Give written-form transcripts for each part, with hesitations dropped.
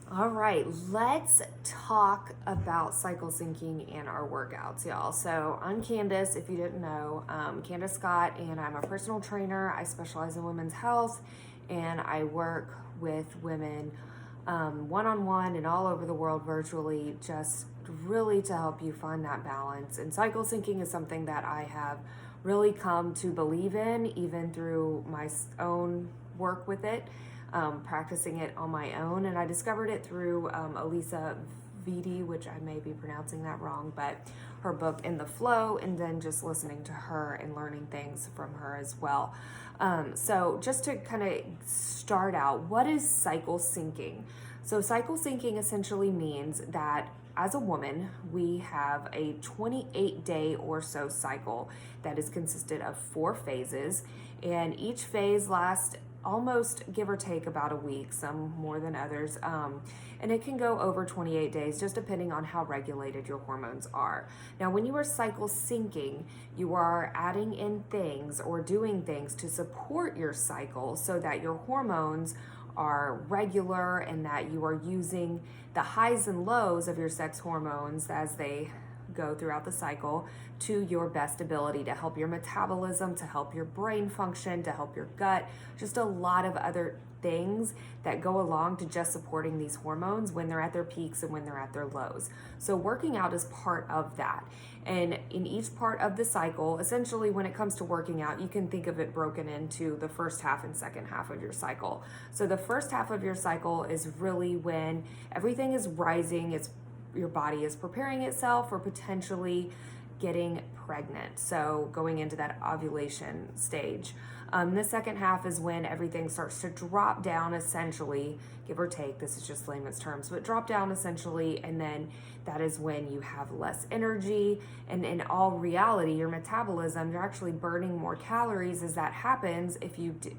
All right, let's talk about cycle syncing and our workouts, y'all. So, I'm Candace, if you didn't know, Candace Scott, and I'm a personal trainer. I specialize in women's health and I work with women one on one and all over the world virtually, just really to help you find that balance. And cycle syncing is something that I have really come to believe in, even through my own work with it, practicing it on my own. And I discovered it through Elisa Vidi, which I may be pronouncing that wrong, but her book In the Flow, and then just listening to her and learning things from her as well. So just to kind of start out, what is cycle syncing? So cycle syncing essentially means that as a woman, we have a 28-day or so cycle that is consisted of 4 phases, and each phase lasts almost, give or take, about a week, some more than others. And it can go over 28 days, just depending on how regulated your hormones are. Now, when you are cycle syncing, you are adding in things or doing things to support your cycle so that your hormones are regular and that you are using the highs and lows of your sex hormones as they go throughout the cycle to your best ability to help your metabolism, to help your brain function, to help your gut, just a lot of other things that go along to just supporting these hormones when they're at their peaks and when they're at their lows. So working out is part of that. And in each part of the cycle, essentially when it comes to working out, you can think of it broken into the first half and second half of your cycle. So the first half of your cycle is really when everything is rising, your body is preparing itself for potentially getting pregnant, so going into that ovulation stage. The second half is when everything starts to drop down, essentially, give or take, this is just layman's terms, but drop down essentially, and then that is when you have less energy, and in all reality, your metabolism, you're actually burning more calories as that happens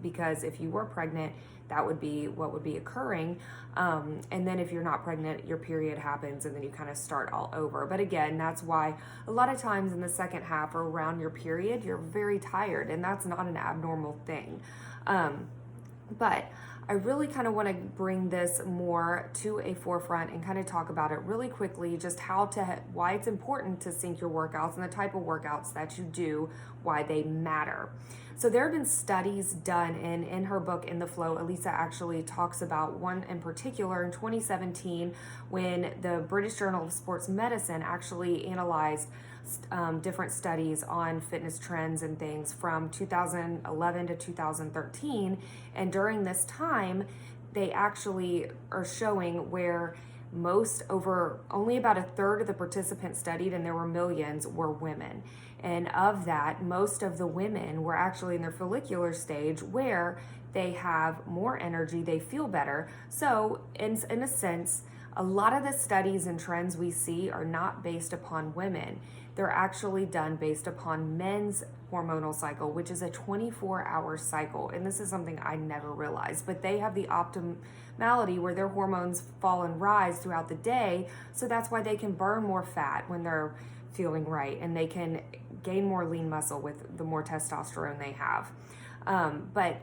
because if you were pregnant, that would be what would be occurring. And then if you're not pregnant, your period happens and then you kind of start all over. But again, that's why a lot of times in the second half or around your period, you're very tired, and that's not an abnormal thing. But I really kind of want to bring this more to a forefront and kind of talk about it really quickly, just why it's important to sync your workouts and the type of workouts that you do, why they matter. So there have been studies done, and in her book, In the Flow, Elisa actually talks about one in particular in 2017 when the British Journal of Sports Medicine actually analyzed different studies on fitness trends and things from 2011 to 2013. And during this time, they actually are showing where only about a third of the participants studied, and there were millions, were women. And of that, most of the women were actually in their follicular stage where they have more energy, they feel better. So in a sense, a lot of the studies and trends we see are not based upon women. They're actually done based upon men's hormonal cycle, which is a 24-hour cycle. And this is something I never realized, but they have the optimality where their hormones fall and rise throughout the day. So that's why they can burn more fat when they're feeling right, and they can gain more lean muscle with the more testosterone they have. But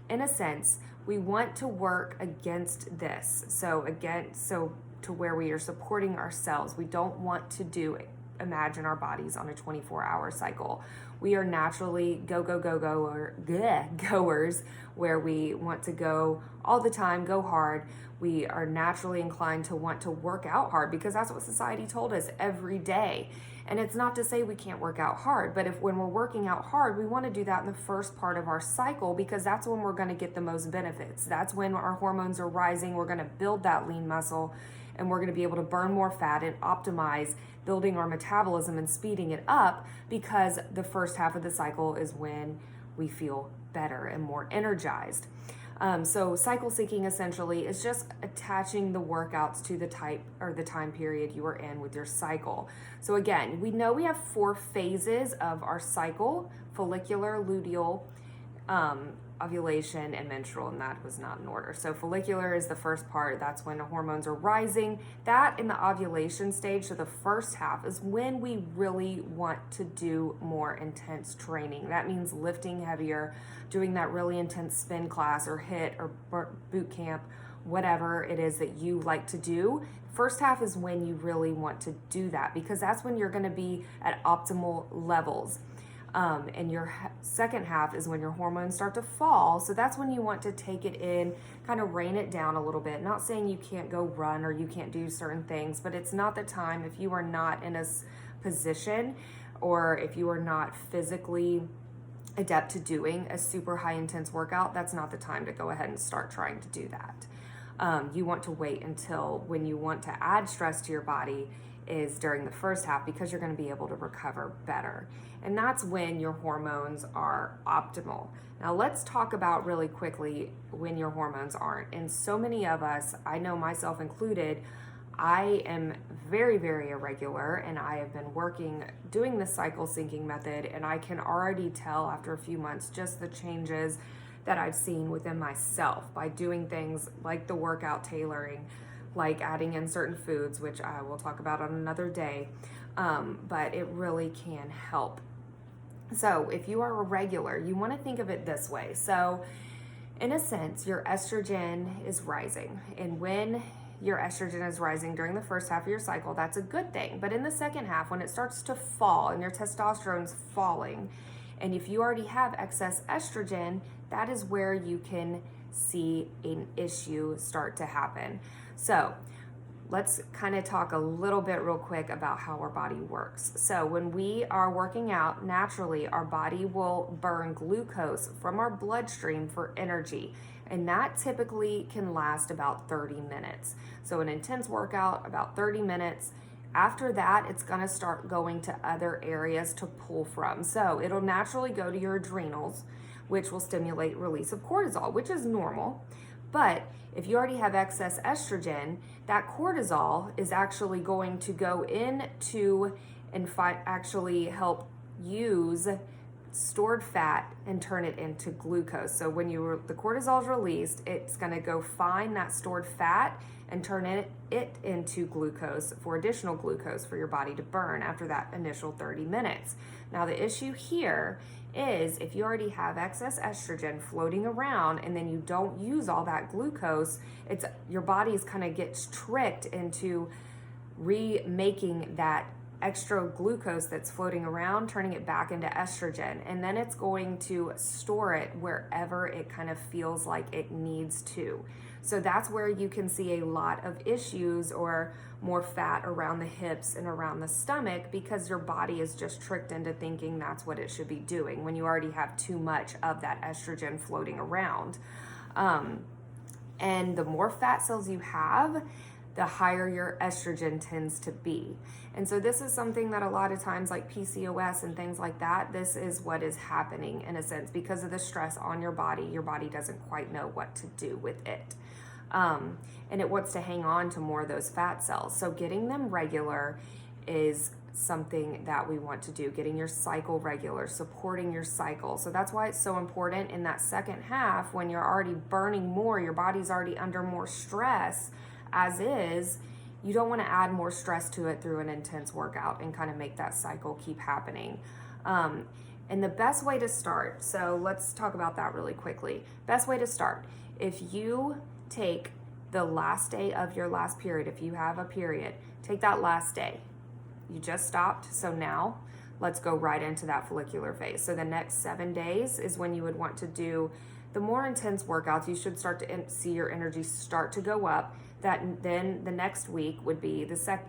in a sense, we want to work against this. So to where we are supporting ourselves. We don't want to imagine our bodies on a 24-hour cycle. We are naturally goers where we want to go all the time, go hard. We are naturally inclined to want to work out hard because that's what society told us every day. And it's not to say we can't work out hard, but when we're working out hard, we want to do that in the first part of our cycle because that's when we're going to get the most benefits. That's when our hormones are rising. We're going to build that lean muscle, and we're going to be able to burn more fat and optimize building our metabolism and speeding it up, because the first half of the cycle is when we feel better and more energized. So cycle syncing essentially is just attaching the workouts to the type or the time period you are in with your cycle. So again, we know we have 4 phases of our cycle: follicular, luteal, ovulation, and menstrual, and that was not in order. So follicular is the first part. That's when the hormones are rising. That in the ovulation stage, so the first half, is when we really want to do more intense training. That means lifting heavier, doing that really intense spin class or HIIT or boot camp, whatever it is that you like to do. First half is when you really want to do that, because that's when you're going to be at optimal levels. And your second half is when your hormones start to fall. So that's when you want to take it in, kind of rein it down a little bit. Not saying you can't go run or you can't do certain things, but it's not the time if you are not in a position, or if you are not physically adept to doing a super high intense workout, that's not the time to go ahead and start trying to do that. You want to wait until when you want to add stress to your body is during the first half, because you're going to be able to recover better. And that's when your hormones are optimal. Now let's talk about really quickly when your hormones aren't. And so many of us, I know myself included, I am very, very irregular, and I have been doing the cycle syncing method, and I can already tell after a few months just the changes that I've seen within myself by doing things like the workout tailoring, like adding in certain foods, which I will talk about on another day, but it really can help. So if you are irregular, you want to think of it this way. So in a sense, your estrogen is rising, and when your estrogen is rising during the first half of your cycle, that's a good thing. But in the second half, when it starts to fall and your testosterone's falling, and if you already have excess estrogen, that is where you can see an issue start to happen. So let's kind of talk a little bit real quick about how our body works. So when we are working out, naturally, our body will burn glucose from our bloodstream for energy. And that typically can last about 30 minutes. So an intense workout, about 30 minutes. After that, it's going to start going to other areas to pull from. So it'll naturally go to your adrenals, which will stimulate release of cortisol, which is normal. But if you already have excess estrogen, that cortisol is actually going to go into and actually help use stored fat and turn it into glucose. So when the cortisol is released, it's going to go find that stored fat and turn it into glucose, for additional glucose for your body to burn after that initial 30 minutes. Now the issue here is if you already have excess estrogen floating around and then you don't use all that glucose, your body's kind of gets tricked into remaking that extra glucose that's floating around, turning it back into estrogen, and then it's going to store it wherever it kind of feels like it needs to. So that's where you can see a lot of issues or more fat around the hips and around the stomach, because your body is just tricked into thinking that's what it should be doing when you already have too much of that estrogen floating around. And the more fat cells you have, the higher your estrogen tends to be. And so this is something that a lot of times, like PCOS and things like that, this is what is happening in a sense because of the stress on your body doesn't quite know what to do with it. And it wants to hang on to more of those fat cells. So getting them regular is something that we want to do. Getting your cycle regular, supporting your cycle. So that's why it's so important in that second half, when you're already burning more, your body's already under more stress as is, you don't want to add more stress to it through an intense workout and kind of make that cycle keep happening. And the best way to start, so let's talk about that really quickly. Best way to start, if you take the last day of your last period, if you have a period, take that last day. You just stopped, so now let's go right into that follicular phase. So the next 7 days is when you would want to do the more intense workouts. You should start to see your energy start to go up. Then the next week would be the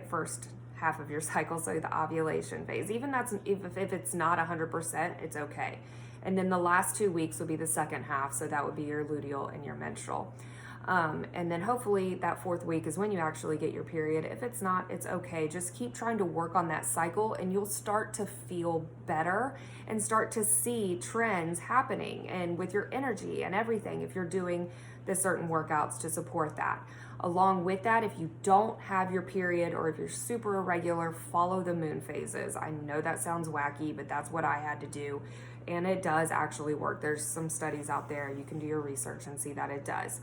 first half of your cycle, so the ovulation phase. Even if it's not 100%, it's okay. And then the last 2 weeks would be the second half, so that would be your luteal and your menstrual. And then hopefully that 4th week is when you actually get your period. If it's not, it's okay. Just keep trying to work on that cycle, and you'll start to feel better and start to see trends happening, and with your energy and everything, if you're doing the certain workouts to support that. Along with that, if you don't have your period or if you're super irregular, follow the moon phases. I know that sounds wacky, but that's what I had to do, and it does actually work. There's some studies out there. You can do your research and see that it does.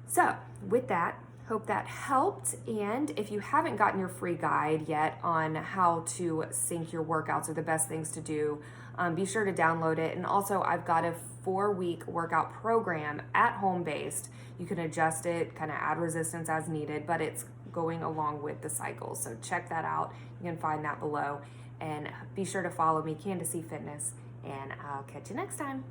So with that, hope that helped. And if you haven't gotten your free guide yet on how to sync your workouts or the best things to do Be sure to download it. And also, I've got a 4-week workout program at home based. You can adjust it, kind of add resistance as needed, but it's going along with the cycles. So check that out. You can find that below. And be sure to follow me, Candace Fitness, and I'll catch you next time.